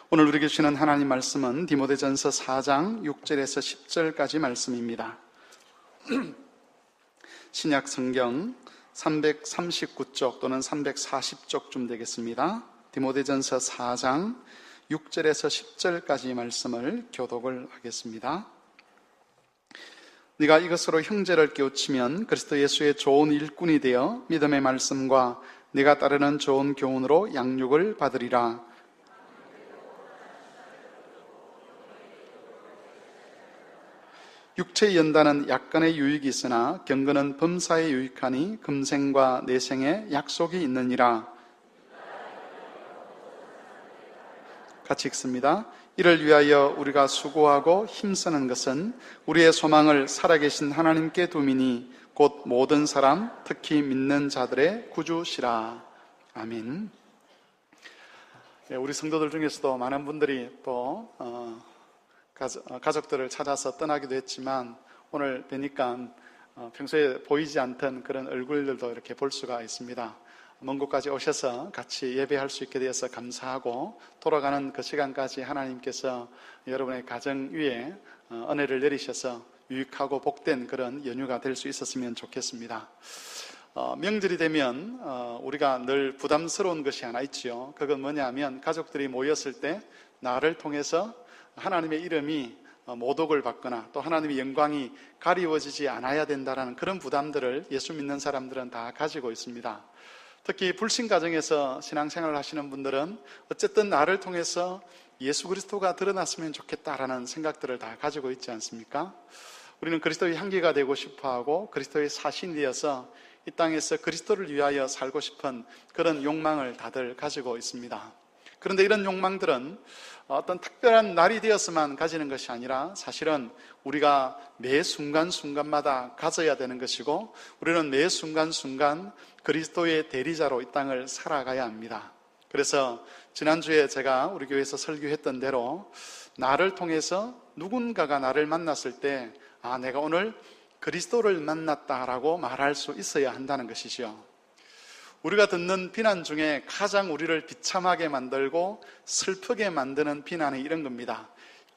오늘 우리에게 주시는 하나님 말씀은 디모데전서 4장 6절에서 10절까지 말씀입니다. 신약 성경 339쪽 또는 340쪽쯤 되겠습니다. 디모데전서 4장 6절에서 10절까지 말씀을 교독을 하겠습니다. 네가 이것으로 형제를 깨우치면 그리스도 예수의 좋은 일꾼이 되어 믿음의 말씀과 네가 따르는 좋은 교훈으로 양육을 받으리라. 육체의 연단은 약간의 유익이 있으나 경건은 범사에 유익하니 금생과 내생에 약속이 있느니라. 같이 읽습니다. 이를 위하여 우리가 수고하고 힘쓰는 것은 우리의 소망을 살아계신 하나님께 두미니 곧 모든 사람, 특히 믿는 자들의 구주시라. 아멘. 우리 성도들 중에서도 많은 분들이 또 가족들을 찾아서 떠나기도 했지만 오늘 뵈니까 평소에 보이지 않던 그런 얼굴들도 이렇게 볼 수가 있습니다. 먼 곳까지 오셔서 같이 예배할 수 있게 되어서 감사하고, 돌아가는 그 시간까지 하나님께서 여러분의 가정 위에 은혜를 내리셔서 유익하고 복된 그런 연휴가 될 수 있었으면 좋겠습니다. 명절이 되면 우리가 늘 부담스러운 것이 하나 있지요. 그건 뭐냐면 가족들이 모였을 때 나를 통해서 하나님의 이름이 모독을 받거나 또 하나님의 영광이 가리워지지 않아야 된다는 그런 부담들을 예수 믿는 사람들은 다 가지고 있습니다. 특히 불신 가정에서 신앙생활을 하시는 분들은 어쨌든 나를 통해서 예수 그리스도가 드러났으면 좋겠다라는 생각들을 다 가지고 있지 않습니까? 우리는 그리스도의 향기가 되고 싶어하고 그리스도의 사신이 되어서 이 땅에서 그리스도를 위하여 살고 싶은 그런 욕망을 다들 가지고 있습니다. 그런데 이런 욕망들은 어떤 특별한 날이 되었으면 가지는 것이 아니라 사실은 우리가 매 순간순간마다 가져야 되는 것이고, 우리는 매 순간순간 그리스도의 대리자로 이 땅을 살아가야 합니다. 그래서 지난주에 제가 우리 교회에서 설교했던 대로 나를 통해서 누군가가 나를 만났을 때 내가 오늘 그리스도를 만났다라고 말할 수 있어야 한다는 것이죠. 우리가 듣는 비난 중에 가장 우리를 비참하게 만들고 슬프게 만드는 비난이 이런 겁니다.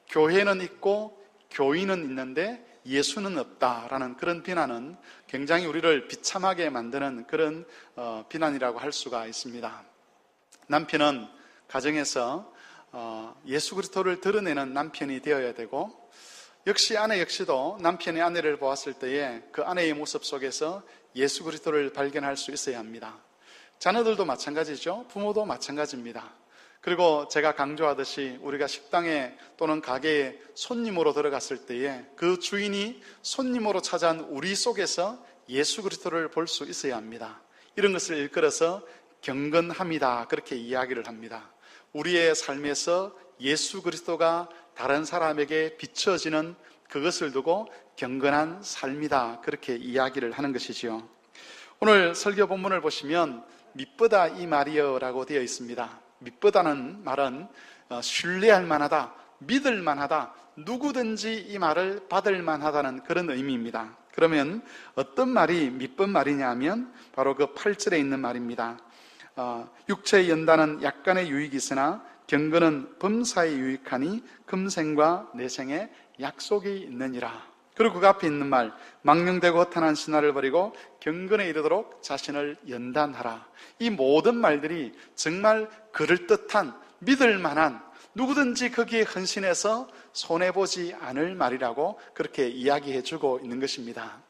교회는 있고 교인은 있는데 예수는 없다라는 그런 비난은 굉장히 우리를 비참하게 만드는 그런 비난이라고 할 수가 있습니다. 남편은 가정에서 예수 그리스도를 드러내는 남편이 되어야 되고, 역시 아내 역시도 남편이 아내를 보았을 때에 그 아내의 모습 속에서 예수 그리스도를 발견할 수 있어야 합니다. 자녀들도 마찬가지죠. 부모도 마찬가지입니다. 그리고 제가 강조하듯이 우리가 식당에 또는 가게에 손님으로 들어갔을 때에 그 주인이 손님으로 찾아온 우리 속에서 예수 그리스도를 볼 수 있어야 합니다. 이런 것을 일컬어서 경건함이다, 그렇게 이야기를 합니다. 우리의 삶에서 예수 그리스도가 다른 사람에게 비춰지는 그것을 두고 경건한 삶이다, 그렇게 이야기를 하는 것이지요. 오늘 설교 본문을 보시면 믿보다 이 말이여라고 되어 있습니다. 믿보다는 말은 신뢰할 만하다, 믿을 만하다, 누구든지 이 말을 받을 만하다는 그런 의미입니다. 그러면 어떤 말이 믿본 말이냐 하면 바로 그 8절에 있는 말입니다. 육체의 연단은 약간의 유익이 있으나 경건은 범사에 유익하니 금생과 내생에 약속이 있느니라. 그리고 그 앞에 있는 말, 망령되고 허탄한 신화를 버리고 경건에 이르도록 자신을 연단하라. 이 모든 말들이 정말 그럴듯한, 믿을 만한, 누구든지 거기에 헌신해서 손해보지 않을 말이라고 그렇게 이야기해주고 있는 것입니다.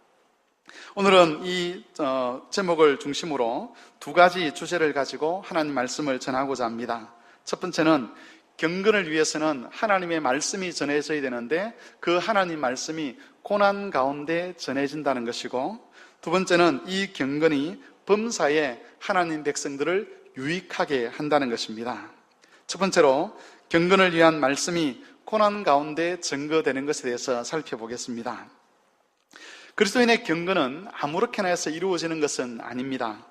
오늘은 이 제목을 중심으로 두 가지 주제를 가지고 하나님 말씀을 전하고자 합니다. 첫 번째는 경건을 위해서는 하나님의 말씀이 전해져야 되는데 그 하나님 말씀이 고난 가운데 전해진다는 것이고, 두 번째는 이 경건이 범사에 하나님 백성들을 유익하게 한다는 것입니다. 첫 번째로 경건을 위한 말씀이 고난 가운데 증거되는 것에 대해서 살펴보겠습니다. 그리스도인의 경건은 아무렇게나 해서 이루어지는 것은 아닙니다.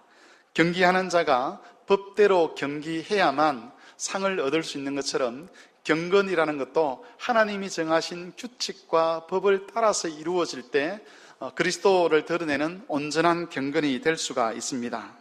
경기하는 자가 법대로 경기해야만 상을 얻을 수 있는 것처럼 경건이라는 것도 하나님이 정하신 규칙과 법을 따라서 이루어질 때 그리스도를 드러내는 온전한 경건이 될 수가 있습니다.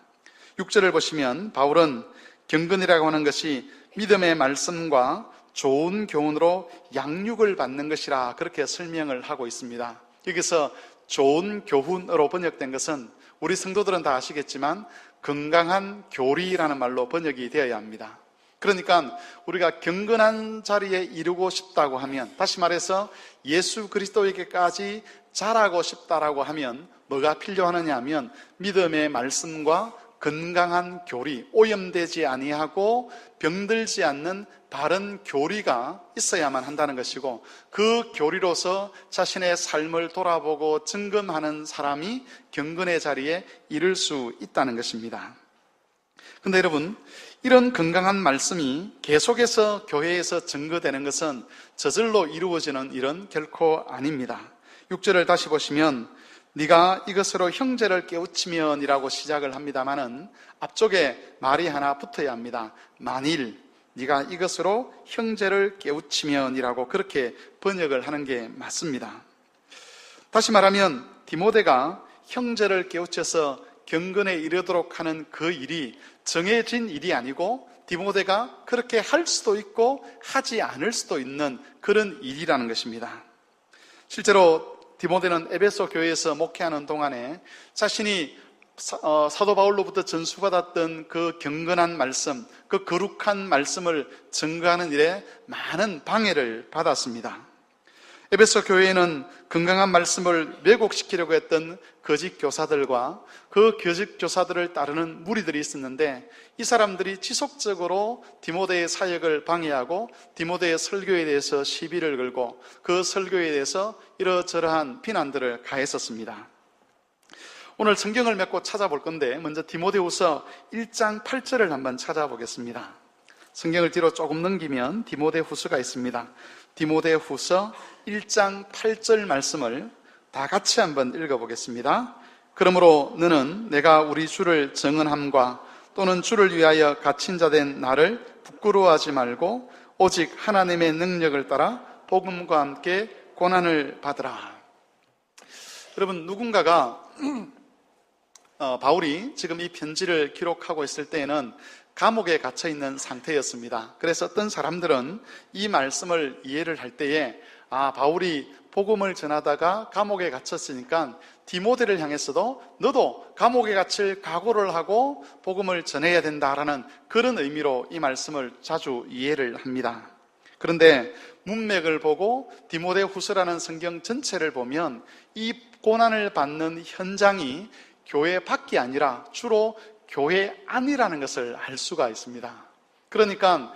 6절을 보시면 바울은 경건이라고 하는 것이 믿음의 말씀과 좋은 교훈으로 양육을 받는 것이라 그렇게 설명을 하고 있습니다. 여기서 좋은 교훈으로 번역된 것은 우리 성도들은 다 아시겠지만 건강한 교리라는 말로 번역이 되어야 합니다. 그러니까 우리가 경건한 자리에 이르고 싶다고 하면, 다시 말해서 예수 그리스도에게까지 자라고 싶다라고 하면 뭐가 필요하느냐 하면 믿음의 말씀과 건강한 교리, 오염되지 아니하고 병들지 않는 바른 교리가 있어야만 한다는 것이고, 그 교리로서 자신의 삶을 돌아보고 점검하는 사람이 경건의 자리에 이를 수 있다는 것입니다. 그런데 여러분, 이런 건강한 말씀이 계속해서 교회에서 증거되는 것은 저절로 이루어지는 일은 결코 아닙니다. 6절을 다시 보시면 네가 이것으로 형제를 깨우치면 이라고 시작을 합니다마는 앞쪽에 말이 하나 붙어야 합니다. 만일 네가 이것으로 형제를 깨우치면 이라고 그렇게 번역을 하는 게 맞습니다. 다시 말하면 디모데가 형제를 깨우쳐서 경건에 이르도록 하는 그 일이 정해진 일이 아니고 디모데가 그렇게 할 수도 있고 하지 않을 수도 있는 그런 일이라는 것입니다. 실제로 디모데는 에베소 교회에서 목회하는 동안에 자신이 사도 바울로부터 전수받았던 그 경건한 말씀, 그 거룩한 말씀을 증거하는 일에 많은 방해를 받았습니다. 에베소 교회에는 건강한 말씀을 왜곡시키려고 했던 거짓 교사들과 그 거짓 교사들을 따르는 무리들이 있었는데, 이 사람들이 지속적으로 디모데의 사역을 방해하고 디모데의 설교에 대해서 시비를 걸고 그 설교에 대해서 이러저러한 비난들을 가했었습니다. 오늘 성경을 몇 곳 찾아볼 건데 먼저 디모데후서 1장 8절을 한번 찾아보겠습니다. 성경을 뒤로 조금 넘기면 디모데후서가 있습니다. 디모데후서 1장 8절 말씀을 다 같이 한번 읽어보겠습니다. 그러므로 너는 내가 우리 주를 증언함과 또는 주를 위하여 갇힌 자 된 나를 부끄러워하지 말고 오직 하나님의 능력을 따라 복음과 함께 고난을 받으라. 여러분, 누군가가 바울이 지금 이 편지를 기록하고 있을 때에는 감옥에 갇혀 있는 상태였습니다. 그래서 어떤 사람들은 이 말씀을 이해를 할 때에 바울이 복음을 전하다가 감옥에 갇혔으니까 디모데를 향해서도 너도 감옥에 갇힐 각오를 하고 복음을 전해야 된다라는 그런 의미로 이 말씀을 자주 이해를 합니다. 그런데 문맥을 보고 디모데후서라는 성경 전체를 보면 이 고난을 받는 현장이 교회 밖이 아니라 주로 교회 안이라는 것을 알 수가 있습니다. 그러니까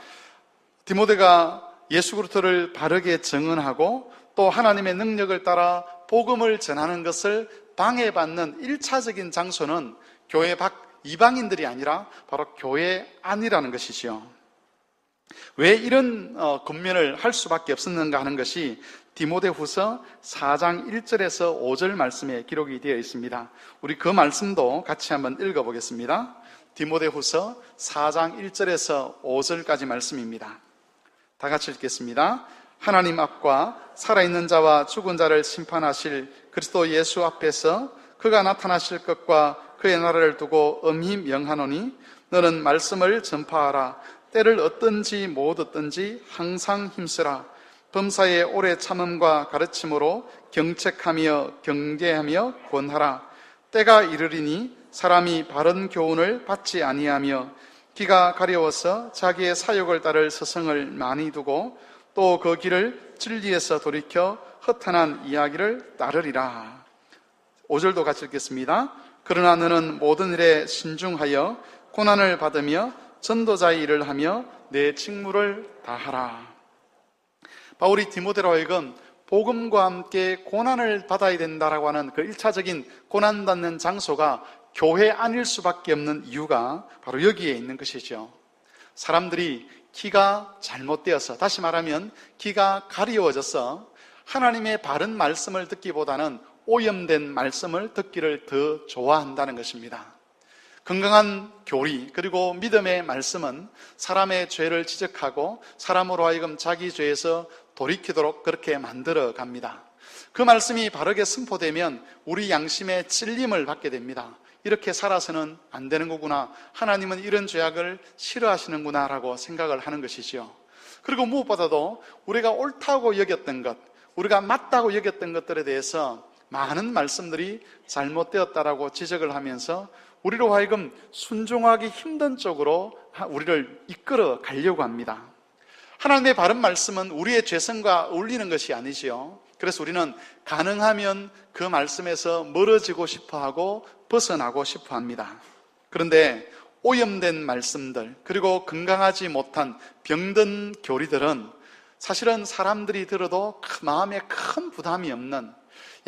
디모데가 예수 그리스도를 바르게 증언하고 또 하나님의 능력을 따라 복음을 전하는 것을 방해받는 1차적인 장소는 교회 밖 이방인들이 아니라 바로 교회 안이라는 것이지요. 왜 이런 권면을 할 수밖에 없었는가 하는 것이 디모데후서 4장 1절에서 5절 말씀에 기록이 되어 있습니다. 우리 그 말씀도 같이 한번 읽어보겠습니다. 디모데후서 4장 1절에서 5절까지 말씀입니다. 다 같이 읽겠습니다. 하나님 앞과 살아있는 자와 죽은 자를 심판하실 그리스도 예수 앞에서 그가 나타나실 것과 그의 나라를 두고 엄히 명하노니 너는 말씀을 전파하라. 때를 얻든지 못 얻든지 항상 힘쓰라. 범사의 오래 참음과 가르침으로 경책하며 경계하며 권하라. 때가 이르리니 사람이 바른 교훈을 받지 아니하며 기가 가려워서 자기의 사욕을 따를 서성을 많이 두고 또 그 길을 진리에서 돌이켜 허탄한 이야기를 따르리라. 5절도 같이 읽겠습니다. 그러나 너는 모든 일에 신중하여 고난을 받으며 전도자의 일을 하며 내 직무를 다하라. 바울이 디모데로 하여금 복음과 함께 고난을 받아야 된다라고 하는 그 1차적인 고난받는 장소가 교회 아닐 수밖에 없는 이유가 바로 여기에 있는 것이죠. 사람들이 귀가 잘못되어서, 다시 말하면 귀가 가리워져서 하나님의 바른 말씀을 듣기보다는 오염된 말씀을 듣기를 더 좋아한다는 것입니다. 건강한 교리 그리고 믿음의 말씀은 사람의 죄를 지적하고 사람으로 하여금 자기 죄에서 돌이키도록 그렇게 만들어 갑니다. 그 말씀이 바르게 선포되면 우리 양심의 찔림을 받게 됩니다. 이렇게 살아서는 안 되는 거구나, 하나님은 이런 죄악을 싫어하시는구나 라고 생각을 하는 것이지요. 그리고 무엇보다도 우리가 옳다고 여겼던 것, 우리가 맞다고 여겼던 것들에 대해서 많은 말씀들이 잘못되었다라고 지적을 하면서 우리로 하여금 순종하기 힘든 쪽으로 우리를 이끌어 가려고 합니다. 하나님의 바른 말씀은 우리의 죄성과 어울리는 것이 아니지요. 그래서 우리는 가능하면 그 말씀에서 멀어지고 싶어하고 벗어나고 싶어합니다. 그런데 오염된 말씀들, 그리고 건강하지 못한 병든 교리들은 사실은 사람들이 들어도 마음에 큰 부담이 없는,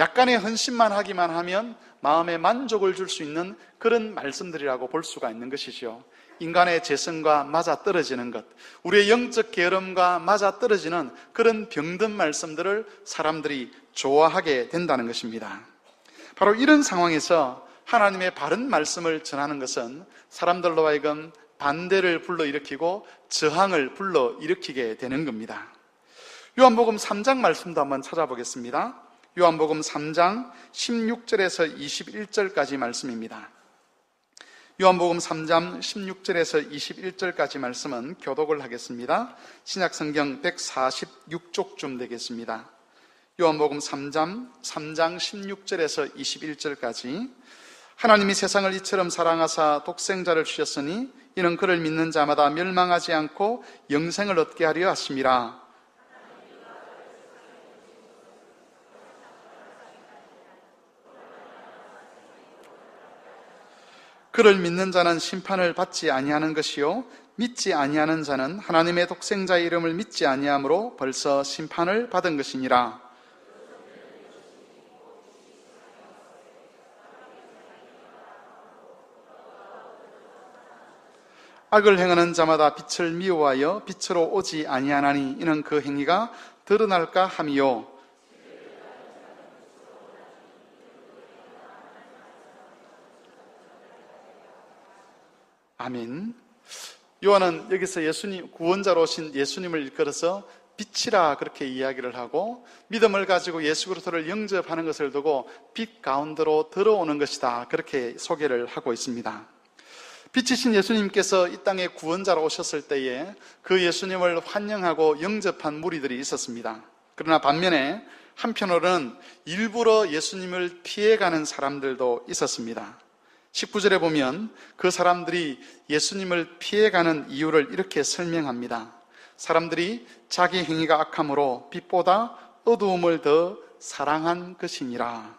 약간의 헌신만 하기만 하면 마음에 만족을 줄 수 있는 그런 말씀들이라고 볼 수가 있는 것이죠. 인간의 재성과 맞아떨어지는 것, 우리의 영적 게으름과 맞아떨어지는 그런 병든 말씀들을 사람들이 좋아하게 된다는 것입니다. 바로 이런 상황에서 하나님의 바른 말씀을 전하는 것은 사람들로 하여금 반대를 불러일으키고 저항을 불러일으키게 되는 겁니다. 요한복음 3장 말씀도 한번 찾아보겠습니다. 요한복음 3장 16절에서 21절까지 말씀입니다. 요한복음 3장 16절에서 21절까지 말씀은 교독을 하겠습니다. 신약성경 146쪽쯤 되겠습니다. 요한복음 3장 16절에서 21절까지 하나님이 세상을 이처럼 사랑하사 독생자를 주셨으니 이는 그를 믿는 자마다 멸망하지 않고 영생을 얻게 하려 하심이라. 그를 믿는 자는 심판을 받지 아니하는 것이요 믿지 아니하는 자는 하나님의 독생자의 이름을 믿지 아니함으로 벌써 심판을 받은 것이니라. 악을 행하는 자마다 빛을 미워하여 빛으로 오지 아니하나니 이는 그 행위가 드러날까 함이요. 아멘. 요한은 여기서 예수님, 구원자로 오신 예수님을 일컬어서 빛이라 그렇게 이야기를 하고 믿음을 가지고 예수 그리스도를 영접하는 것을 두고 빛 가운데로 들어오는 것이다 그렇게 소개를 하고 있습니다. 빛이신 예수님께서 이 땅에 구원자로 오셨을 때에 그 예수님을 환영하고 영접한 무리들이 있었습니다. 그러나 반면에 한편으로는 일부러 예수님을 피해가는 사람들도 있었습니다. 19절에 보면 그 사람들이 예수님을 피해가는 이유를 이렇게 설명합니다. 사람들이 자기 행위가 악함으로 빛보다 어두움을 더 사랑한 것이니라.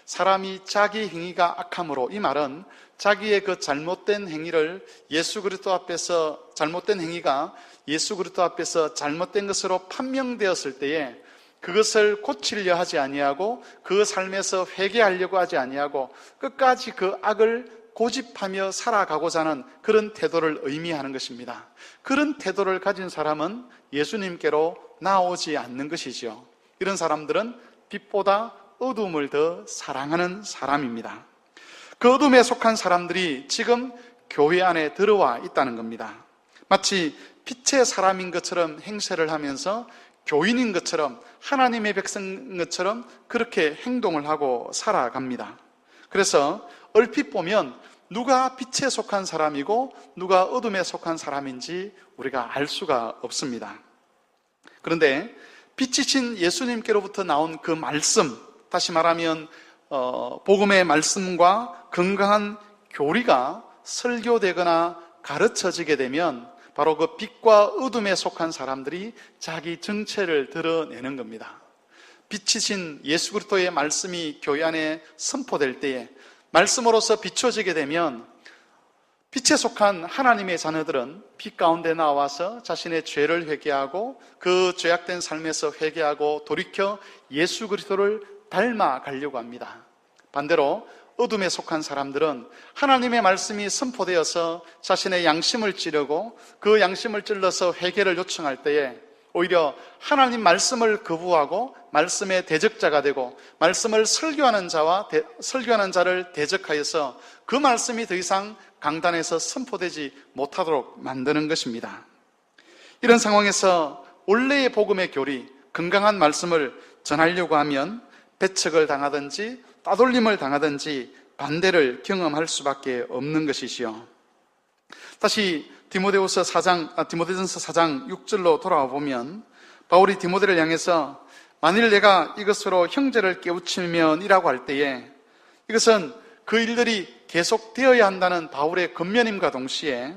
사람이 자기 행위가 악함으로, 이 말은 자기의 그 잘못된 행위를 예수 그리스도 앞에서, 잘못된 행위가 예수 그리스도 앞에서 잘못된 것으로 판명되었을 때에 그것을 고치려 하지 아니하고 그 삶에서 회개하려고 하지 아니하고 끝까지 그 악을 고집하며 살아가고자 하는 그런 태도를 의미하는 것입니다. 그런 태도를 가진 사람은 예수님께로 나오지 않는 것이죠. 이런 사람들은 빛보다 어둠을 더 사랑하는 사람입니다. 그 어둠에 속한 사람들이 지금 교회 안에 들어와 있다는 겁니다. 마치 빛의 사람인 것처럼 행세를 하면서 교인인 것처럼 하나님의 백성인 것처럼 그렇게 행동을 하고 살아갑니다. 그래서 얼핏 보면 누가 빛에 속한 사람이고 누가 어둠에 속한 사람인지 우리가 알 수가 없습니다. 그런데 빛이신 예수님께로부터 나온 그 말씀, 다시 말하면 복음의 말씀과 건강한 교리가 설교되거나 가르쳐지게 되면 바로 그 빛과 어둠에 속한 사람들이 자기 정체를 드러내는 겁니다. 빛이신 예수 그리스도의 말씀이 교회 안에 선포될 때에 말씀으로서 비춰지게 되면 빛에 속한 하나님의 자녀들은 빛 가운데 나와서 자신의 죄를 회개하고 그 죄악된 삶에서 회개하고 돌이켜 예수 그리스도를 닮아가려고 합니다. 반대로 어둠에 속한 사람들은 하나님의 말씀이 선포되어서 자신의 양심을 찌르고 그 양심을 찔러서 회개를 요청할 때에 오히려 하나님 말씀을 거부하고 말씀의 대적자가 되고 말씀을 설교하는 자를 대적하여서 그 말씀이 더 이상 강단에서 선포되지 못하도록 만드는 것입니다. 이런 상황에서 원래의 복음의 교리, 건강한 말씀을 전하려고 하면 배척을 당하든지 따돌림을 당하든지 반대를 경험할 수밖에 없는 것이지요. 다시 디모데전서 4장 6절로 돌아와 보면 바울이 디모데를 향해서 만일 내가 이것으로 형제를 깨우치면 이라고 할 때에 이것은 그 일들이 계속되어야 한다는 바울의 권면임과 동시에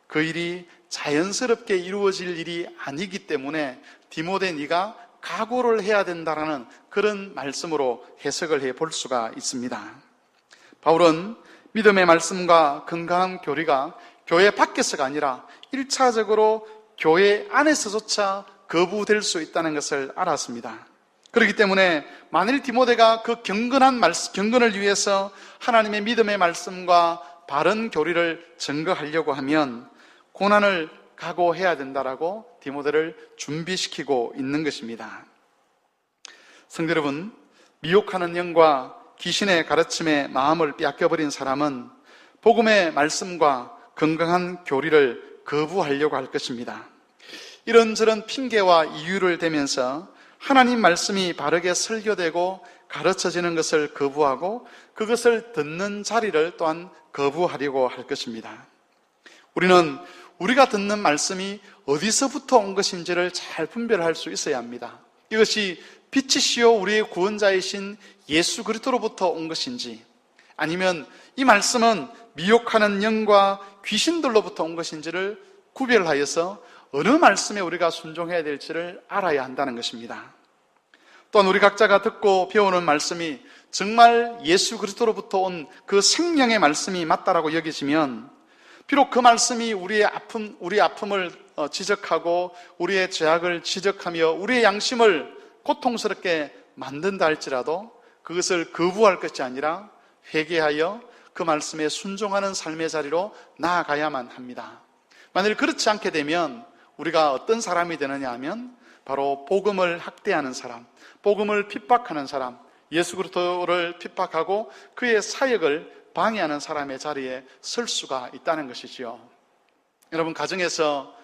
그 일이 자연스럽게 이루어질 일이 아니기 때문에 디모데 네가 각오를 해야 된다라는 그런 말씀으로 해석을 해볼 수가 있습니다. 바울은 믿음의 말씀과 건강한 교리가 교회 밖에서가 아니라 1차적으로 교회 안에서조차 거부될 수 있다는 것을 알았습니다. 그렇기 때문에 만일 디모데가 그 경건을 위해서 하나님의 믿음의 말씀과 바른 교리를 증거하려고 하면 고난을 각오해야 된다라고 디모데를 준비시키고 있는 것입니다. 성도 여러분, 미혹하는 영과 귀신의 가르침에 마음을 빼앗겨버린 사람은 복음의 말씀과 건강한 교리를 거부하려고 할 것입니다. 이런저런 핑계와 이유를 대면서 하나님 말씀이 바르게 설교되고 가르쳐지는 것을 거부하고 그것을 듣는 자리를 또한 거부하려고 할 것입니다. 우리는 우리가 듣는 말씀이 어디서부터 온 것인지를 잘 분별할 수 있어야 합니다. 이것이 빛이시요 우리의 구원자이신 예수 그리스도로부터 온 것인지, 아니면 이 말씀은 미혹하는 영과 귀신들로부터 온 것인지를 구별하여서 어느 말씀에 우리가 순종해야 될지를 알아야 한다는 것입니다. 또한 우리 각자가 듣고 배우는 말씀이 정말 예수 그리스도로부터 온 그 생명의 말씀이 맞다라고 여기지면, 비록 그 말씀이 우리 아픔을 지적하고 우리의 죄악을 지적하며 우리의 양심을 고통스럽게 만든다 할지라도 그것을 거부할 것이 아니라 회개하여 그 말씀에 순종하는 삶의 자리로 나아가야만 합니다. 만일 그렇지 않게 되면 우리가 어떤 사람이 되느냐 하면 바로 복음을 학대하는 사람, 복음을 핍박하는 사람, 예수 그리스도를 핍박하고 그의 사역을 방해하는 사람의 자리에 설 수가 있다는 것이지요. 여러분, 가정에서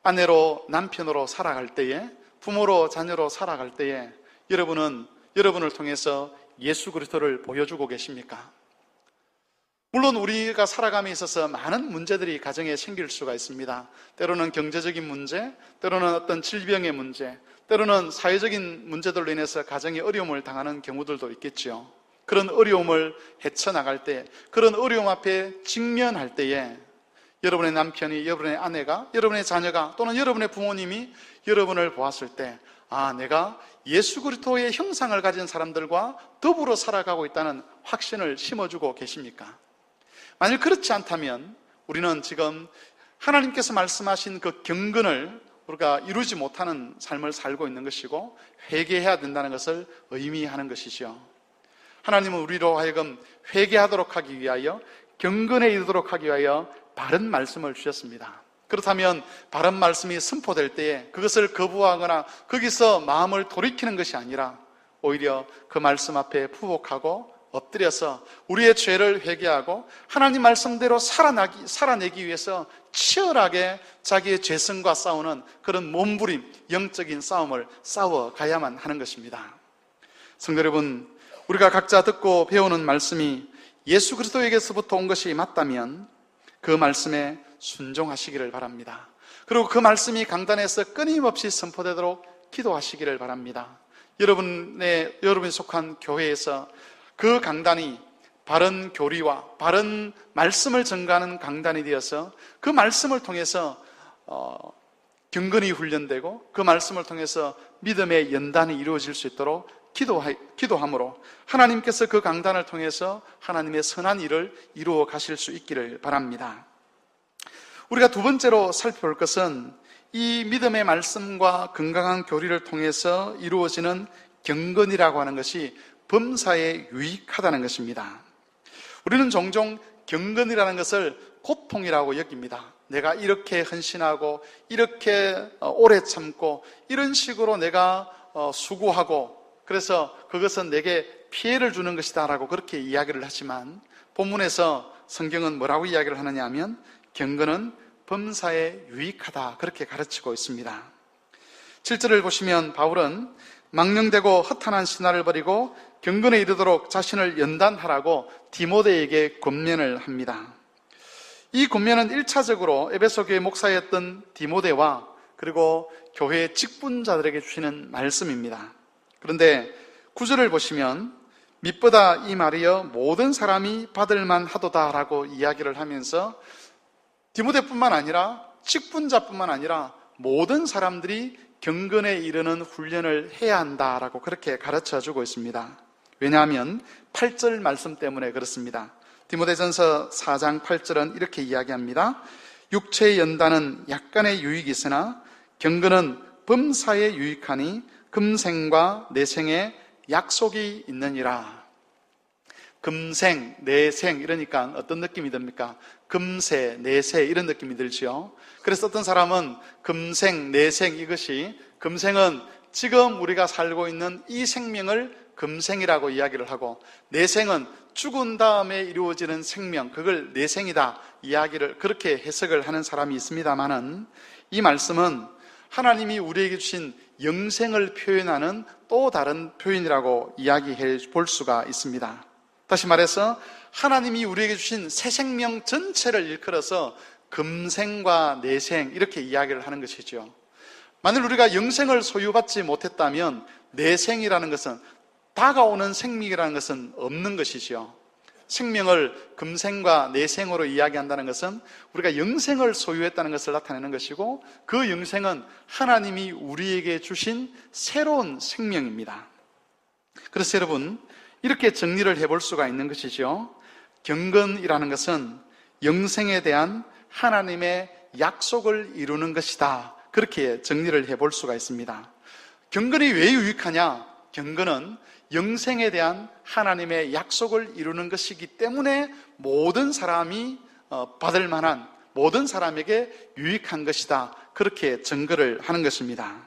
아내로 남편으로 살아갈 때에, 부모로 자녀로 살아갈 때에 여러분을 통해서 예수 그리스도를 보여주고 계십니까? 물론 우리가 살아감에 있어서 많은 문제들이 가정에 생길 수가 있습니다. 때로는 경제적인 문제, 때로는 어떤 질병의 문제, 때로는 사회적인 문제들로 인해서 가정에 어려움을 당하는 경우들도 있겠죠. 그런 어려움을 헤쳐나갈 때, 그런 어려움 앞에 직면할 때에 여러분의 남편이, 여러분의 아내가, 여러분의 자녀가 또는 여러분의 부모님이 여러분을 보았을 때, 아, 내가 예수 그리스도의 형상을 가진 사람들과 더불어 살아가고 있다는 확신을 심어주고 계십니까? 만일 그렇지 않다면 우리는 지금 하나님께서 말씀하신 그 경건을 우리가 이루지 못하는 삶을 살고 있는 것이고 회개해야 된다는 것을 의미하는 것이죠. 하나님은 우리로 하여금 회개하도록 하기 위하여, 경건에 이르도록 하기 위하여 바른 말씀을 주셨습니다. 그렇다면 바른 말씀이 선포될 때에 그것을 거부하거나 거기서 마음을 돌이키는 것이 아니라 오히려 그 말씀 앞에 부복하고 엎드려서 우리의 죄를 회개하고 하나님 말씀대로 살아내기 위해서 치열하게 자기의 죄성과 싸우는 그런 몸부림, 영적인 싸움을 싸워가야만 하는 것입니다. 성도 여러분, 우리가 각자 듣고 배우는 말씀이 예수 그리스도에게서부터 온 것이 맞다면 그 말씀에 순종하시기를 바랍니다. 그리고 그 말씀이 강단에서 끊임없이 선포되도록 기도하시기를 바랍니다. 여러분이 속한 교회에서 그 강단이 바른 교리와 바른 말씀을 전가하는 강단이 되어서 그 말씀을 통해서 경건이 훈련되고 그 말씀을 통해서 믿음의 연단이 이루어질 수 있도록 기도함으로 하나님께서 그 강단을 통해서 하나님의 선한 일을 이루어 가실 수 있기를 바랍니다. 우리가 두 번째로 살펴볼 것은 이 믿음의 말씀과 건강한 교리를 통해서 이루어지는 경건이라고 하는 것이 범사에 유익하다는 것입니다. 우리는 종종 경건이라는 것을 고통이라고 여깁니다. 내가 이렇게 헌신하고 이렇게 오래 참고 이런 식으로 내가 수고하고 그래서 그것은 내게 피해를 주는 것이다 라고 그렇게 이야기를 하지만 본문에서 성경은 뭐라고 이야기를 하느냐 하면 경건은 범사에 유익하다 그렇게 가르치고 있습니다. 7절을 보시면 바울은 망령되고 허탄한 신화를 버리고 경건에 이르도록 자신을 연단하라고 디모데에게 권면을 합니다. 이 권면은 1차적으로 에베소 교회 목사였던 디모데와 그리고 교회의 직분자들에게 주시는 말씀입니다. 그런데 9절을 보시면 mit보다 이 말이여 모든 사람이 받을만 하도다라고 이야기를 하면서 디모데뿐만 아니라 직분자뿐만 아니라 모든 사람들이 경건에 이르는 훈련을 해야 한다라고 그렇게 가르쳐주고 있습니다. 왜냐하면 8절 말씀 때문에 그렇습니다. 디모데전서 4장 8절은 이렇게 이야기합니다. 육체의 연단은 약간의 유익이 있으나 경건은 범사에 유익하니 금생과 내생에 약속이 있느니라. 금생, 내생 이러니까 어떤 느낌이 듭니까? 금세, 내세 이런 느낌이 들죠. 그래서 어떤 사람은 금생, 내생 이것이 금생은 지금 우리가 살고 있는 이 생명을 금생이라고 이야기를 하고 내생은 죽은 다음에 이루어지는 생명, 그걸 내생이다 이야기를 그렇게 해석을 하는 사람이 있습니다만은 이 말씀은 하나님이 우리에게 주신 영생을 표현하는 또 다른 표현이라고 이야기해 볼 수가 있습니다. 다시 말해서 하나님이 우리에게 주신 새 생명 전체를 일컬어서 금생과 내생 이렇게 이야기를 하는 것이죠. 만일 우리가 영생을 소유받지 못했다면 내생이라는 것은 다가오는 생명이라는 것은 없는 것이죠. 생명을 금생과 내생으로 이야기한다는 것은 우리가 영생을 소유했다는 것을 나타내는 것이고 그 영생은 하나님이 우리에게 주신 새로운 생명입니다. 그래서 여러분 이렇게 정리를 해볼 수가 있는 것이죠. 경건이라는 것은 영생에 대한 하나님의 약속을 이루는 것이다. 그렇게 정리를 해볼 수가 있습니다. 경건이 왜 유익하냐? 경건은 영생에 대한 하나님의 약속을 이루는 것이기 때문에 모든 사람이 받을 만한 모든 사람에게 유익한 것이다. 그렇게 증거를 하는 것입니다.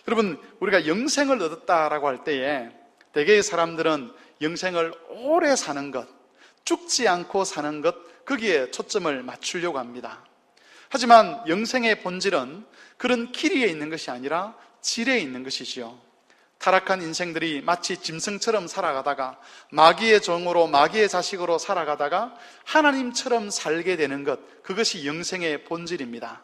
여러분, 우리가 영생을 얻었다라고 할 때에 대개의 사람들은 영생을 오래 사는 것, 죽지 않고 사는 것, 거기에 초점을 맞추려고 합니다. 하지만 영생의 본질은 그런 길이에 있는 것이 아니라 질에 있는 것이지요. 타락한 인생들이 마치 짐승처럼 살아가다가 마귀의 종으로 마귀의 자식으로 살아가다가 하나님처럼 살게 되는 것, 그것이 영생의 본질입니다.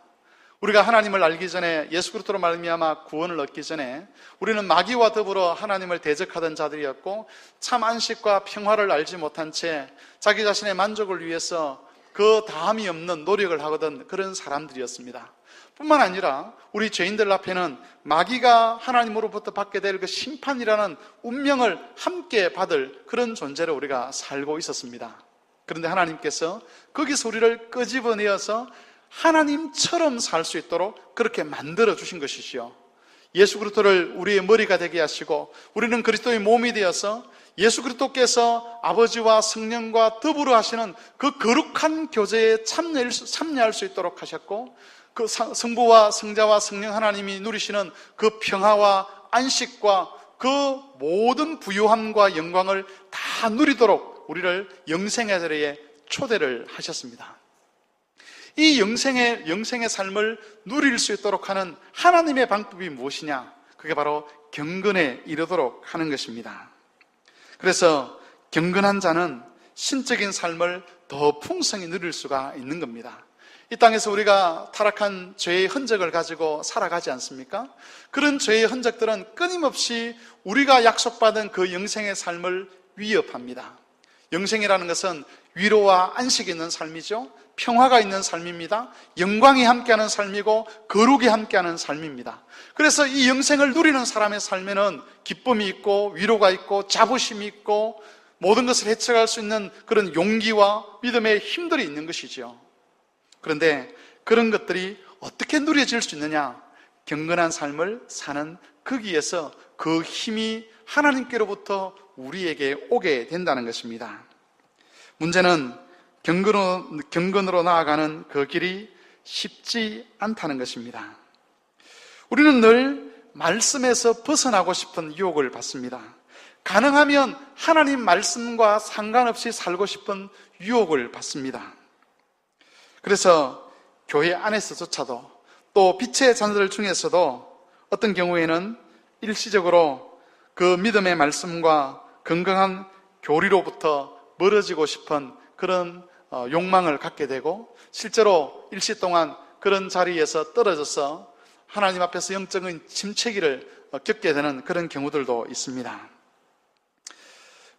우리가 하나님을 알기 전에 예수 그리스도로 말미암아 구원을 얻기 전에 우리는 마귀와 더불어 하나님을 대적하던 자들이었고 참 안식과 평화를 알지 못한 채 자기 자신의 만족을 위해서 그 다함이 없는 노력을 하거든 그런 사람들이었습니다. 뿐만 아니라 우리 죄인들 앞에는 마귀가 하나님으로부터 받게 될 그 심판이라는 운명을 함께 받을 그런 존재로 우리가 살고 있었습니다. 그런데 하나님께서 거기서 우리를 끄집어내어서 하나님처럼 살 수 있도록 그렇게 만들어 주신 것이지요. 예수 그리스도를 우리의 머리가 되게 하시고 우리는 그리스도의 몸이 되어서 예수 그리스도께서 아버지와 성령과 더불어 하시는 그 거룩한 교제에 참여할 수 있도록 하셨고 그 성부와 성자와 성령 하나님이 누리시는 그 평화와 안식과 그 모든 부유함과 영광을 다 누리도록 우리를 영생의 자리에 초대를 하셨습니다. 이 영생의 삶을 누릴 수 있도록 하는 하나님의 방법이 무엇이냐? 그게 바로 경건에 이르도록 하는 것입니다. 그래서 경건한 자는 신적인 삶을 더 풍성히 누릴 수가 있는 겁니다. 이 땅에서 우리가 타락한 죄의 흔적을 가지고 살아가지 않습니까? 그런 죄의 흔적들은 끊임없이 우리가 약속받은 그 영생의 삶을 위협합니다. 영생이라는 것은 위로와 안식이 있는 삶이죠. 평화가 있는 삶입니다. 영광이 함께하는 삶이고 거룩이 함께하는 삶입니다. 그래서 이 영생을 누리는 사람의 삶에는 기쁨이 있고 위로가 있고 자부심이 있고 모든 것을 헤쳐갈 수 있는 그런 용기와 믿음의 힘들이 있는 것이죠. 그런데 그런 것들이 어떻게 누려질 수 있느냐? 경건한 삶을 사는 거기에서 그 힘이 하나님께로부터 우리에게 오게 된다는 것입니다. 문제는 경건으로 나아가는 그 길이 쉽지 않다는 것입니다. 우리는 늘 말씀에서 벗어나고 싶은 유혹을 받습니다. 가능하면 하나님 말씀과 상관없이 살고 싶은 유혹을 받습니다. 그래서 교회 안에서조차도 또 빛의 자녀들 중에서도 어떤 경우에는 일시적으로 그 믿음의 말씀과 건강한 교리로부터 멀어지고 싶은 그런 욕망을 갖게 되고 실제로 일시 동안 그런 자리에서 떨어져서 하나님 앞에서 영적인 침체기를 겪게 되는 그런 경우들도 있습니다.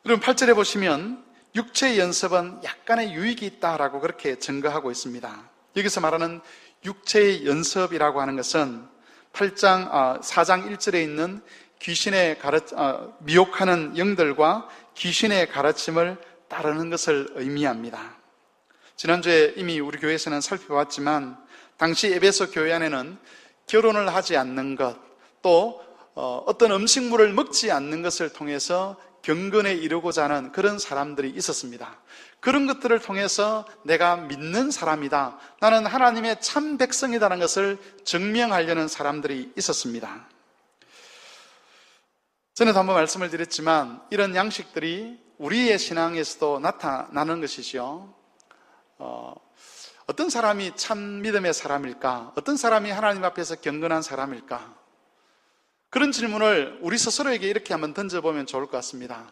그럼 8절에 보시면 육체의 연습은 약간의 유익이 있다라고 그렇게 증거하고 있습니다. 여기서 말하는 육체의 연습이라고 하는 것은 4장 1절에 있는 귀신의 미혹하는 영들과 귀신의 가르침을 따르는 것을 의미합니다. 지난주에 이미 우리 교회에서는 살펴봤지만 당시 에베소 교회 안에는 결혼을 하지 않는 것, 또 어떤 음식물을 먹지 않는 것을 통해서 경건에 이르고자 하는 그런 사람들이 있었습니다. 그런 것들을 통해서 내가 믿는 사람이다, 나는 하나님의 참 백성이라는 것을 증명하려는 사람들이 있었습니다. 전에도 한번 말씀을 드렸지만 이런 양식들이 우리의 신앙에서도 나타나는 것이죠. 어떤 사람이 참 믿음의 사람일까? 어떤 사람이 하나님 앞에서 경건한 사람일까? 그런 질문을 우리 스스로에게 이렇게 한번 던져보면 좋을 것 같습니다.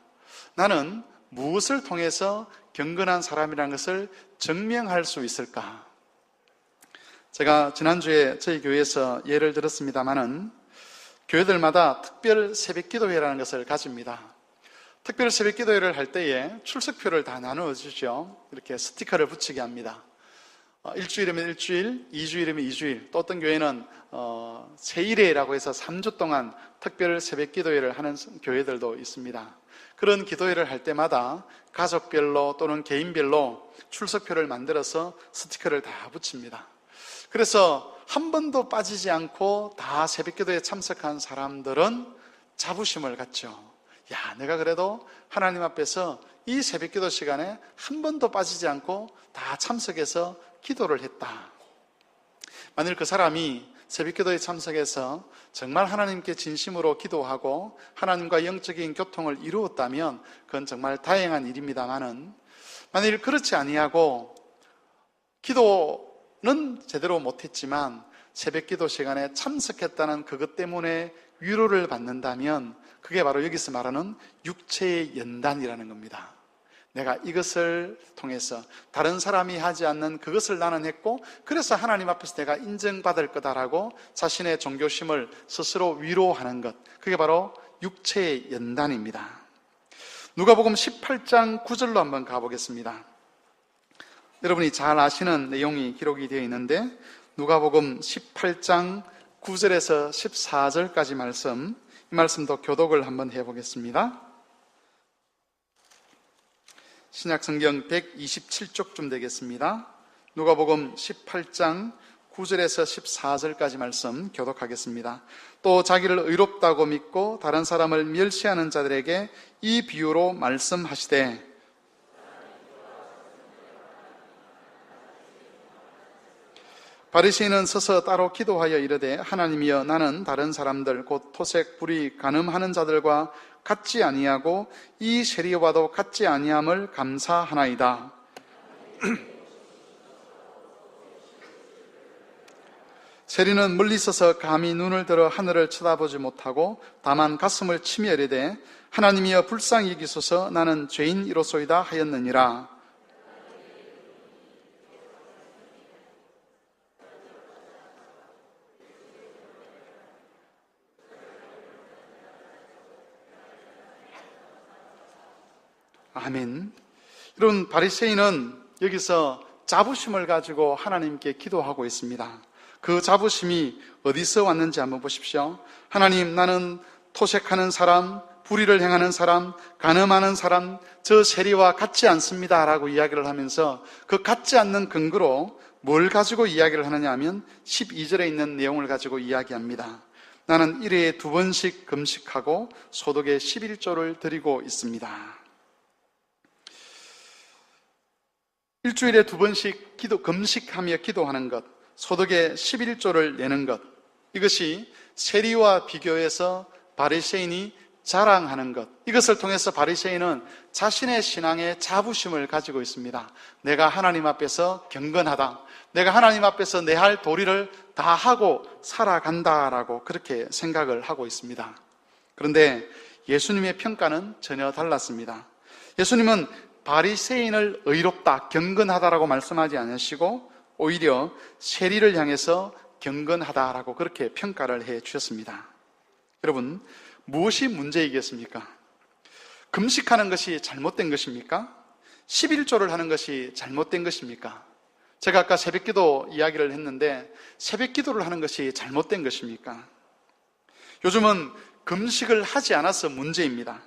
나는 무엇을 통해서 경건한 사람이라는 것을 증명할 수 있을까? 제가 지난주에 저희 교회에서 예를 들었습니다마는 교회들마다 특별 새벽기도회라는 것을 가집니다. 특별 새벽기도회를 할 때에 출석표를 다 나누어 주죠. 이렇게 스티커를 붙이게 합니다. 일주일이면 일주일, 2주일이면 2주일, 또 어떤 교회는 세일회라고 해서 3주 동안 특별 새벽기도회를 하는 교회들도 있습니다. 그런 기도회를 할 때마다 가족별로 또는 개인별로 출석표를 만들어서 스티커를 다 붙입니다. 그래서 한 번도 빠지지 않고 다 새벽기도에 참석한 사람들은 자부심을 갖죠. 야, 내가 그래도 하나님 앞에서 이 새벽기도 시간에 한 번도 빠지지 않고 다 참석해서 기도를 했다. 만일 그 사람이 새벽기도에 참석해서 정말 하나님께 진심으로 기도하고 하나님과 영적인 교통을 이루었다면 그건 정말 다행한 일입니다만은, 만일 그렇지 아니하고 기도는 제대로 못했지만 새벽기도 시간에 참석했다는 그것 때문에 위로를 받는다면 그게 바로 여기서 말하는 육체의 연단이라는 겁니다. 내가 이것을 통해서 다른 사람이 하지 않는 그것을 나는 했고, 그래서 하나님 앞에서 내가 인정받을 거다라고 자신의 종교심을 스스로 위로하는 것, 그게 바로 육체의 연단입니다. 누가복음 18장 9절로 한번 가보겠습니다. 여러분이 잘 아시는 내용이 기록이 되어 있는데 누가복음 18장 9절에서 14절까지 말씀, 이 말씀도 교독을 한번 해보겠습니다. 신약성경 127쪽쯤 되겠습니다. 누가복음 18장 9절에서 14절까지 말씀 교독하겠습니다. 또 자기를 의롭다고 믿고 다른 사람을 멸시하는 자들에게 이 비유로 말씀하시되, 바리새인은 서서 따로 기도하여 이르되, 하나님이여, 나는 다른 사람들 곧 토색, 불의, 간음하는 자들과 같지 아니하고 이 세리와도 같지 아니함을 감사하나이다. 세리는 멀리 서서 감히 눈을 들어 하늘을 쳐다보지 못하고 다만 가슴을 치며 이르되, 하나님이여 불쌍히 여기소서, 나는 죄인이로소이다 하였느니라. 아멘. 여러분, 바리새인은 여기서 자부심을 가지고 하나님께 기도하고 있습니다. 그 자부심이 어디서 왔는지 한번 보십시오. 하나님, 나는 토색하는 사람, 불의를 행하는 사람, 간음하는 사람, 저 세리와 같지 않습니다 라고 이야기를 하면서 그 같지 않는 근거로 뭘 가지고 이야기를 하느냐 하면 12절에 있는 내용을 가지고 이야기합니다. 나는 1회에 2번씩 금식하고 소득의 11조를 드리고 있습니다. 일주일에 2번씩 금식하며 기도하는 것, 소득의 11조를 내는 것, 이것이 세리와 비교해서 바리새인이 자랑하는 것, 이것을 통해서 바리새인은 자신의 신앙에 자부심을 가지고 있습니다. 내가 하나님 앞에서 경건하다, 내가 하나님 앞에서 내 할 도리를 다 하고 살아간다라고 그렇게 생각을 하고 있습니다. 그런데 예수님의 평가는 전혀 달랐습니다. 예수님은 바리새인을 의롭다, 경건하다라고 말씀하지 않으시고 오히려 세리를 향해서 경건하다라고 그렇게 평가를 해 주셨습니다. 여러분, 무엇이 문제이겠습니까? 금식하는 것이 잘못된 것입니까? 11조를 하는 것이 잘못된 것입니까? 제가 아까 새벽기도 이야기를 했는데 새벽기도를 하는 것이 잘못된 것입니까? 요즘은 금식을 하지 않아서 문제입니다.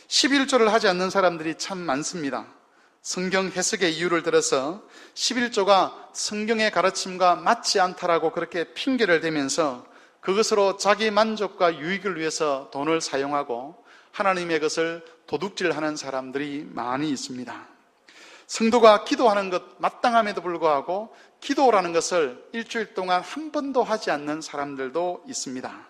11조를 하지 않는 사람들이 참 많습니다. 성경 해석의 이유를 들어서 11조가 성경의 가르침과 맞지 않다라고 그렇게 핑계를 대면서 그것으로 자기 만족과 유익을 위해서 돈을 사용하고 하나님의 것을 도둑질하는 사람들이 많이 있습니다. 성도가 기도하는 것 마땅함에도 불구하고 기도라는 것을 일주일 동안 한 번도 하지 않는 사람들도 있습니다.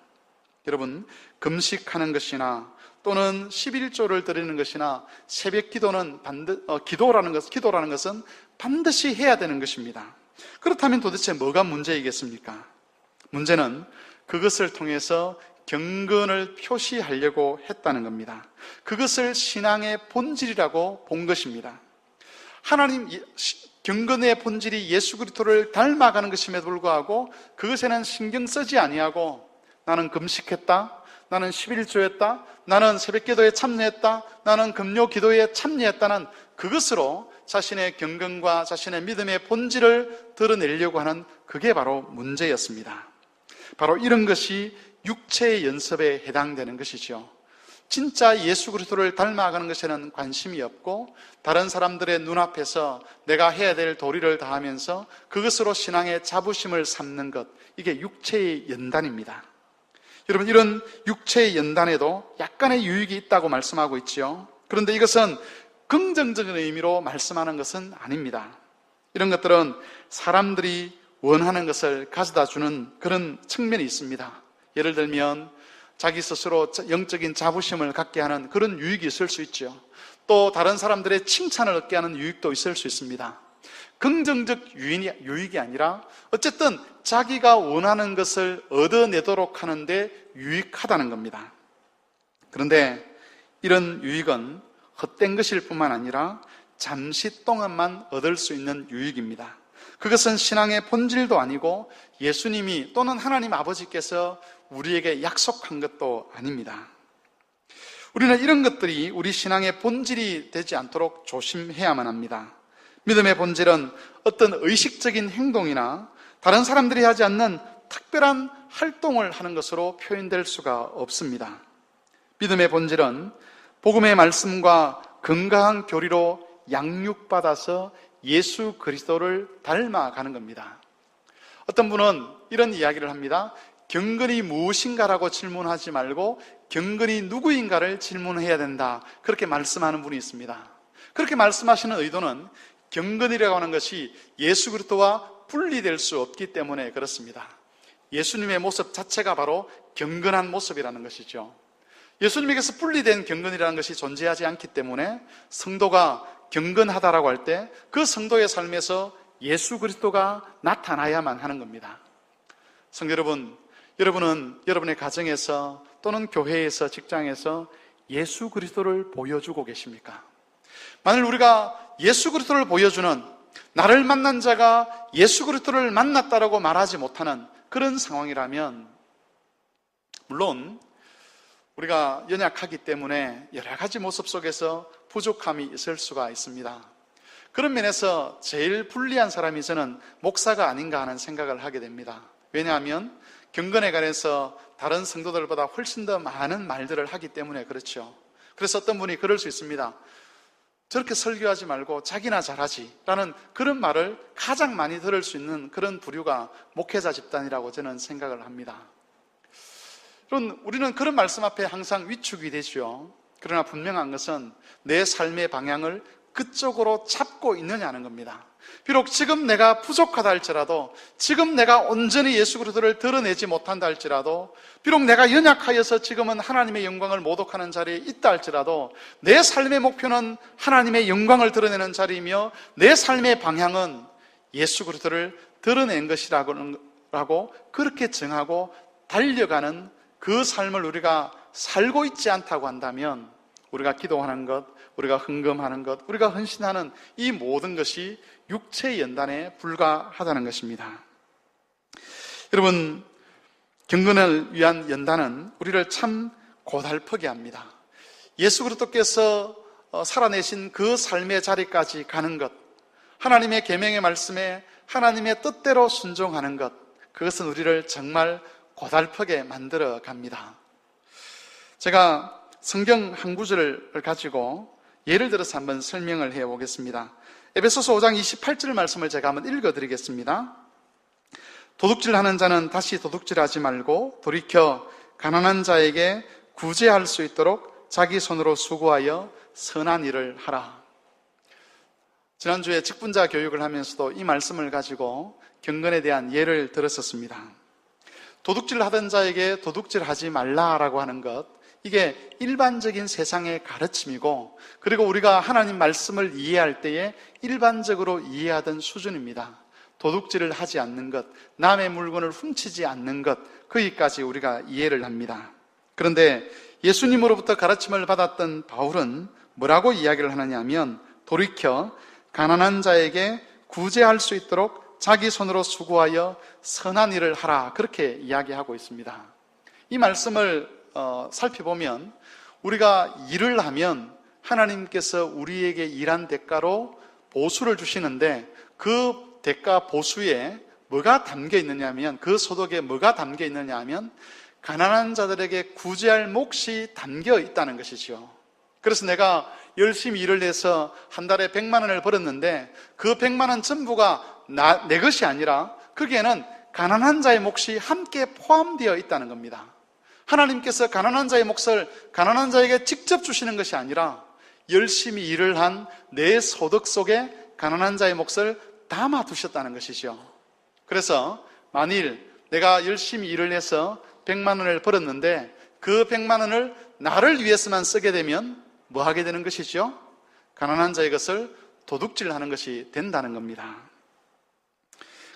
여러분, 금식하는 것이나 또는 11조를 드리는 것이나 새벽 기도는 기도라는 것은 반드시 해야 되는 것입니다. 그렇다면 도대체 뭐가 문제이겠습니까? 문제는 그것을 통해서 경건을 표시하려고 했다는 겁니다. 그것을 신앙의 본질이라고 본 것입니다. 하나님, 경건의 본질이 예수 그리스도를 닮아가는 것임에도 불구하고 그것에는 신경 쓰지 아니하고 나는 금식했다, 나는 11조했다, 나는 새벽기도에 참여했다, 나는 금요 기도에 참여했다는 그것으로 자신의 경건과 자신의 믿음의 본질을 드러내려고 하는 그게 바로 문제였습니다. 바로 이런 것이 육체의 연습에 해당되는 것이죠. 진짜 예수 그리스도를 닮아가는 것에는 관심이 없고 다른 사람들의 눈앞에서 내가 해야 될 도리를 다하면서 그것으로 신앙의 자부심을 삼는 것, 이게 육체의 연단입니다. 여러분, 이런 육체의 연단에도 약간의 유익이 있다고 말씀하고 있지요. 그런데 이것은 긍정적인 의미로 말씀하는 것은 아닙니다. 이런 것들은 사람들이 원하는 것을 가져다 주는 그런 측면이 있습니다. 예를 들면 자기 스스로 영적인 자부심을 갖게 하는 그런 유익이 있을 수 있죠. 또 다른 사람들의 칭찬을 얻게 하는 유익도 있을 수 있습니다. 긍정적 유익이 아니라 어쨌든 자기가 원하는 것을 얻어내도록 하는데 유익하다는 겁니다. 그런데 이런 유익은 헛된 것일 뿐만 아니라 잠시 동안만 얻을 수 있는 유익입니다. 그것은 신앙의 본질도 아니고 예수님이 또는 하나님 아버지께서 우리에게 약속한 것도 아닙니다. 우리는 이런 것들이 우리 신앙의 본질이 되지 않도록 조심해야만 합니다. 믿음의 본질은 어떤 의식적인 행동이나 다른 사람들이 하지 않는 특별한 활동을 하는 것으로 표현될 수가 없습니다. 믿음의 본질은 복음의 말씀과 건강한 교리로 양육받아서 예수 그리스도를 닮아가는 겁니다. 어떤 분은 이런 이야기를 합니다. 경건이 무엇인가라고 질문하지 말고 경건이 누구인가를 질문해야 된다. 그렇게 말씀하는 분이 있습니다. 그렇게 말씀하시는 의도는 경건이라고 하는 것이 예수 그리스도와 분리될 수 없기 때문에 그렇습니다. 예수님의 모습 자체가 바로 경건한 모습이라는 것이죠. 예수님에게서 분리된 경건이라는 것이 존재하지 않기 때문에 성도가 경건하다라고 할 때 그 성도의 삶에서 예수 그리스도가 나타나야만 하는 겁니다. 성도 여러분, 여러분은 여러분의 가정에서 또는 교회에서 직장에서 예수 그리스도를 보여주고 계십니까? 만일 우리가 예수 그리스도를 보여주는, 나를 만난 자가 예수 그리스도를 만났다라고 말하지 못하는 그런 상황이라면 물론 우리가 연약하기 때문에 여러 가지 모습 속에서 부족함이 있을 수가 있습니다. 그런 면에서 제일 불리한 사람이 저는 목사가 아닌가 하는 생각을 하게 됩니다. 왜냐하면 경건에 관해서 다른 성도들보다 훨씬 더 많은 말들을 하기 때문에 그렇죠. 그래서 어떤 분이 그럴 수 있습니다. 저렇게 설교하지 말고 자기나 잘하지 라는 그런 말을 가장 많이 들을 수 있는 그런 부류가 목회자 집단이라고 저는 생각을 합니다. 그럼 우리는 그런 말씀 앞에 항상 위축이 되죠. 그러나 분명한 것은 내 삶의 방향을 그쪽으로 잡고 있느냐는 겁니다. 비록 지금 내가 부족하다 할지라도, 지금 내가 온전히 예수 그리스도를 드러내지 못한다 할지라도, 비록 내가 연약하여서 지금은 하나님의 영광을 모독하는 자리에 있다 할지라도 내 삶의 목표는 하나님의 영광을 드러내는 자리이며 내 삶의 방향은 예수 그리스도를 드러낸 것이라고 그렇게 정하고 달려가는 그 삶을 우리가 살고 있지 않다고 한다면 우리가 기도하는 것, 우리가 헌금하는 것, 우리가 헌신하는 이 모든 것이 육체의 연단에 불과하다는 것입니다. 여러분, 경건을 위한 연단은 우리를 참 고달프게 합니다. 예수 그리스도께서 살아내신 그 삶의 자리까지 가는 것, 하나님의 계명의 말씀에 하나님의 뜻대로 순종하는 것, 그것은 우리를 정말 고달프게 만들어 갑니다. 제가 성경 한 구절을 가지고 예를 들어서 한번 설명을 해 보겠습니다. 에베소서 5장 28절 말씀을 제가 한번 읽어드리겠습니다. 도둑질하는 자는 다시 도둑질하지 말고 돌이켜 가난한 자에게 구제할 수 있도록 자기 손으로 수고하여 선한 일을 하라. 지난주에 직분자 교육을 하면서도 이 말씀을 가지고 경건에 대한 예를 들었었습니다. 도둑질 하던 자에게 도둑질하지 말라라고 하는 것, 이게 일반적인 세상의 가르침이고, 그리고 우리가 하나님 말씀을 이해할 때에 일반적으로 이해하던 수준입니다. 도둑질을 하지 않는 것, 남의 물건을 훔치지 않는 것, 거기까지 우리가 이해를 합니다. 그런데 예수님으로부터 가르침을 받았던 바울은 뭐라고 이야기를 하느냐 하면, 돌이켜 가난한 자에게 구제할 수 있도록 자기 손으로 수고하여 선한 일을 하라, 그렇게 이야기하고 있습니다. 이 말씀을 살펴보면 우리가 일을 하면 하나님께서 우리에게 일한 대가로 보수를 주시는데, 그 대가 보수에 뭐가 담겨 있느냐 하면, 그 소득에 뭐가 담겨 있느냐 하면 가난한 자들에게 구제할 몫이 담겨 있다는 것이죠. 그래서 내가 열심히 일을 해서 한 달에 100만 원을 벌었는데 그 100만 원 전부가 내 것이 아니라 거기에는 가난한 자의 몫이 함께 포함되어 있다는 겁니다. 하나님께서 가난한 자의 몫을 가난한 자에게 직접 주시는 것이 아니라 열심히 일을 한 내 소득 속에 가난한 자의 몫을 담아 두셨다는 것이죠. 그래서 만일 내가 열심히 일을 해서 100만 원을 벌었는데 그 100만 원을 나를 위해서만 쓰게 되면 뭐 하게 되는 것이죠? 가난한 자의 것을 도둑질하는 것이 된다는 겁니다.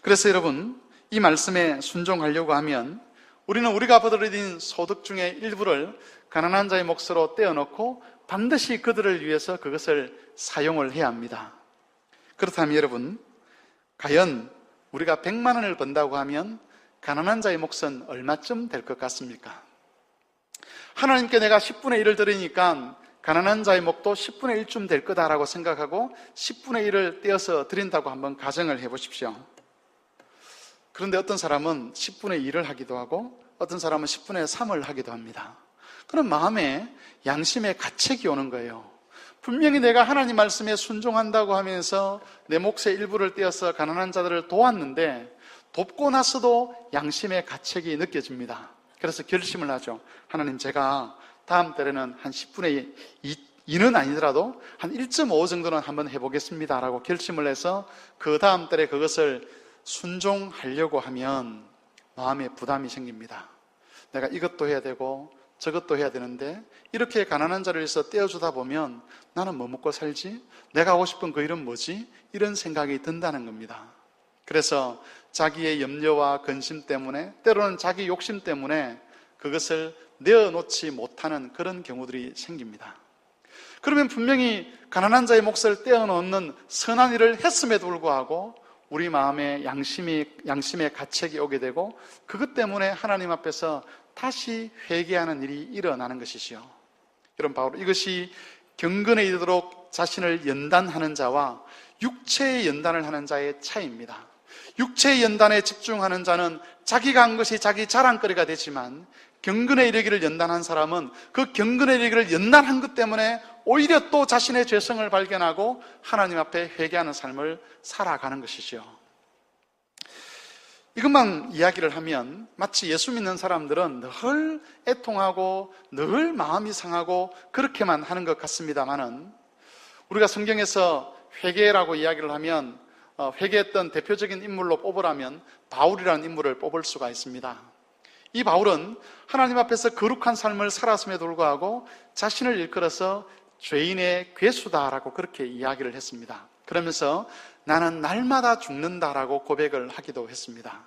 그래서 여러분, 이 말씀에 순종하려고 하면 우리는 우리가 벌어들인 소득 중에 일부를 가난한 자의 몫으로 떼어놓고 반드시 그들을 위해서 그것을 사용을 해야 합니다. 그렇다면 여러분, 과연 우리가 100만 원을 번다고 하면 가난한 자의 몫은 얼마쯤 될 것 같습니까? 하나님께 내가 10분의 1을 드리니까 가난한 자의 몫도 10분의 1쯤 될 거다라고 생각하고 10분의 1을 떼어서 드린다고 한번 가정을 해보십시오. 그런데 어떤 사람은 10분의 1을 하기도 하고 어떤 사람은 10분의 3을 하기도 합니다. 그런 마음에 양심의 가책이 오는 거예요. 분명히 내가 하나님 말씀에 순종한다고 하면서 내 몫의 일부를 떼어서 가난한 자들을 도왔는데 돕고 나서도 양심의 가책이 느껴집니다. 그래서 결심을 하죠. 하나님, 제가 다음 달에는 한 10분의 2는 아니더라도 한 1.5 정도는 한번 해보겠습니다 라고 결심을 해서 그 다음 달에 그것을 순종하려고 하면 마음에 부담이 생깁니다. 내가 이것도 해야 되고 저것도 해야 되는데 이렇게 가난한 자를 위해서 떼어주다 보면 나는 뭐 먹고 살지? 내가 하고 싶은 그 일은 뭐지? 이런 생각이 든다는 겁니다. 그래서 자기의 염려와 근심 때문에, 때로는 자기 욕심 때문에 그것을 내어놓지 못하는 그런 경우들이 생깁니다. 그러면 분명히 가난한 자의 몫을 떼어놓는 선한 일을 했음에도 불구하고 우리 마음에 양심의 가책이 오게 되고 그것 때문에 하나님 앞에서 다시 회개하는 일이 일어나는 것이지요. 여러분, 바로 이것이 경건에 이르도록 자신을 연단하는 자와 육체의 연단을 하는 자의 차이입니다. 육체의 연단에 집중하는 자는 자기가 한 것이 자기 자랑거리가 되지만, 경건에 이르기를 연단한 사람은 그 경건에 이르기를 연단한 것 때문에 오히려 또 자신의 죄성을 발견하고 하나님 앞에 회개하는 삶을 살아가는 것이죠. 이것만 이야기를 하면 마치 예수 믿는 사람들은 늘 애통하고 늘 마음이 상하고 그렇게만 하는 것 같습니다만은, 우리가 성경에서 회개라고 이야기를 하면 회개했던 대표적인 인물로 뽑으라면 바울이라는 인물을 뽑을 수가 있습니다. 이 바울은 하나님 앞에서 거룩한 삶을 살았음에도 불구하고 자신을 일컬어서 죄인의 괴수다라고 그렇게 이야기를 했습니다. 그러면서 나는 날마다 죽는다라고 고백을 하기도 했습니다.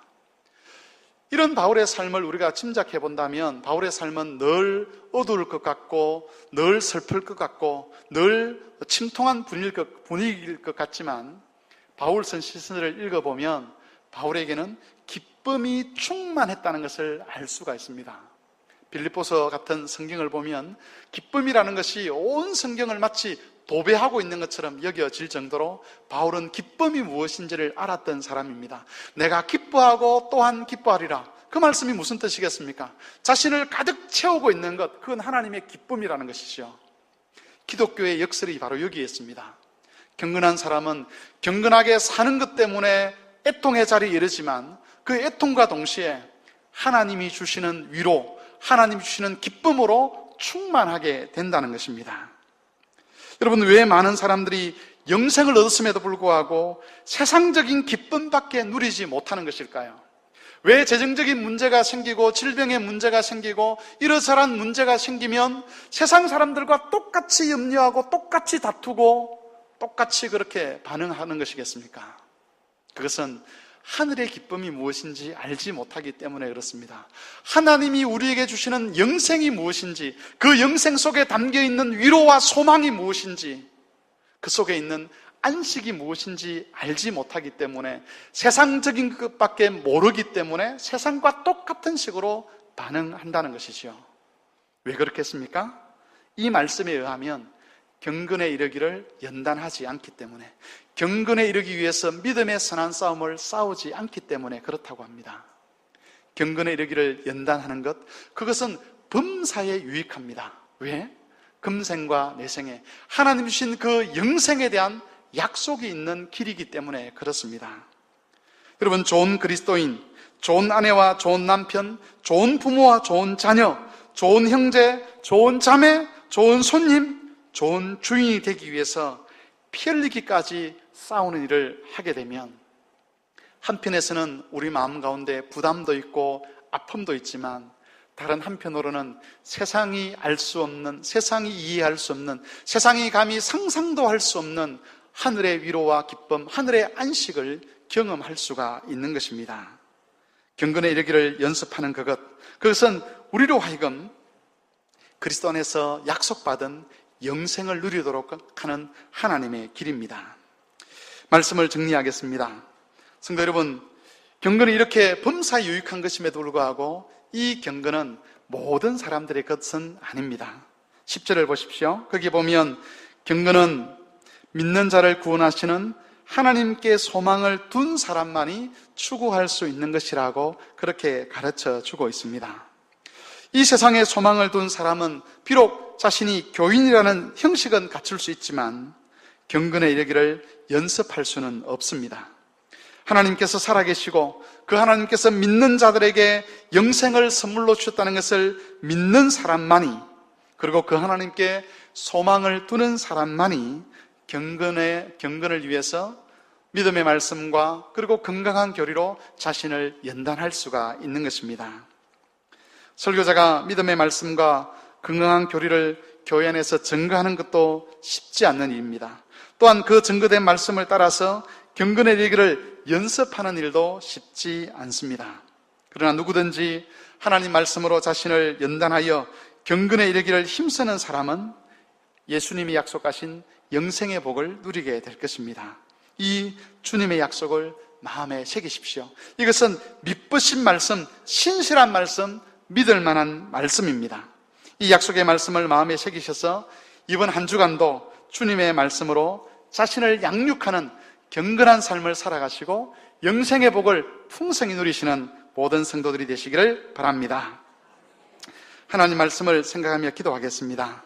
이런 바울의 삶을 우리가 짐작해 본다면 바울의 삶은 늘 어두울 것 같고 늘 슬플 것 같고 늘 침통한 분위기일 것 같지만 바울선 시선을 읽어보면 바울에게는 기쁨이 충만했다는 것을 알 수가 있습니다. 빌립보서 같은 성경을 보면 기쁨이라는 것이 온 성경을 마치 도배하고 있는 것처럼 여겨질 정도로 바울은 기쁨이 무엇인지를 알았던 사람입니다. 내가 기뻐하고 또한 기뻐하리라. 그 말씀이 무슨 뜻이겠습니까? 자신을 가득 채우고 있는 것, 그건 하나님의 기쁨이라는 것이죠. 기독교의 역설이 바로 여기에 있습니다. 경건한 사람은 경건하게 사는 것 때문에 애통의 자리에 이르지만 그 애통과 동시에 하나님이 주시는 위로, 하나님이 주시는 기쁨으로 충만하게 된다는 것입니다. 여러분, 왜 많은 사람들이 영생을 얻었음에도 불구하고 세상적인 기쁨밖에 누리지 못하는 것일까요? 왜 재정적인 문제가 생기고 질병의 문제가 생기고 이러저러한 문제가 생기면 세상 사람들과 똑같이 염려하고 똑같이 다투고 똑같이 그렇게 반응하는 것이겠습니까? 그것은 하늘의 기쁨이 무엇인지 알지 못하기 때문에 그렇습니다. 하나님이 우리에게 주시는 영생이 무엇인지, 그 영생 속에 담겨있는 위로와 소망이 무엇인지, 그 속에 있는 안식이 무엇인지 알지 못하기 때문에, 세상적인 것밖에 모르기 때문에 세상과 똑같은 식으로 반응한다는 것이죠. 왜 그렇겠습니까? 이 말씀에 의하면 경건에 이르기를 연단하지 않기 때문에, 경건에 이르기 위해서 믿음의 선한 싸움을 싸우지 않기 때문에 그렇다고 합니다. 경건에 이르기를 연단하는 것, 그것은 범사에 유익합니다. 왜? 금생과 내생에 하나님 주신 그 영생에 대한 약속이 있는 길이기 때문에 그렇습니다. 여러분, 좋은 그리스도인, 좋은 아내와 좋은 남편, 좋은 부모와 좋은 자녀, 좋은 형제, 좋은 자매, 좋은 손님, 좋은 주인이 되기 위해서 피 흘리기까지 싸우는 일을 하게 되면 한편에서는 우리 마음 가운데 부담도 있고 아픔도 있지만 다른 한편으로는 세상이 알 수 없는, 세상이 이해할 수 없는, 세상이 감히 상상도 할 수 없는 하늘의 위로와 기쁨, 하늘의 안식을 경험할 수가 있는 것입니다. 경건에 이르기를 연습하는 그것은 우리로 하여금 그리스도 안에서 약속받은 영생을 누리도록 하는 하나님의 길입니다. 말씀을 정리하겠습니다. 성도 여러분, 경건은 이렇게 범사에 유익한 것임에도 불구하고 이 경건은 모든 사람들의 것은 아닙니다. 10절을 보십시오. 거기 보면 경건은 믿는 자를 구원하시는 하나님께 소망을 둔 사람만이 추구할 수 있는 것이라고 그렇게 가르쳐 주고 있습니다. 이 세상에 소망을 둔 사람은 비록 자신이 교인이라는 형식은 갖출 수 있지만 경건에 이르기를 연습할 수는 없습니다. 하나님께서 살아계시고 그 하나님께서 믿는 자들에게 영생을 선물로 주셨다는 것을 믿는 사람만이, 그리고 그 하나님께 소망을 두는 사람만이 경건을 위해서 믿음의 말씀과 그리고 건강한 교리로 자신을 연단할 수가 있는 것입니다. 설교자가 믿음의 말씀과 건강한 교리를 교회 안에서 증거하는 것도 쉽지 않는 일입니다. 또한 그 증거된 말씀을 따라서 경건에 이르기를 연습하는 일도 쉽지 않습니다. 그러나 누구든지 하나님 말씀으로 자신을 연단하여 경건에 이르기를 힘쓰는 사람은 예수님이 약속하신 영생의 복을 누리게 될 것입니다. 이 주님의 약속을 마음에 새기십시오. 이것은 믿으신 말씀, 신실한 말씀, 믿을 만한 말씀입니다. 이 약속의 말씀을 마음에 새기셔서 이번 한 주간도 주님의 말씀으로 자신을 양육하는 경건한 삶을 살아가시고 영생의 복을 풍성히 누리시는 모든 성도들이 되시기를 바랍니다. 하나님 말씀을 생각하며 기도하겠습니다.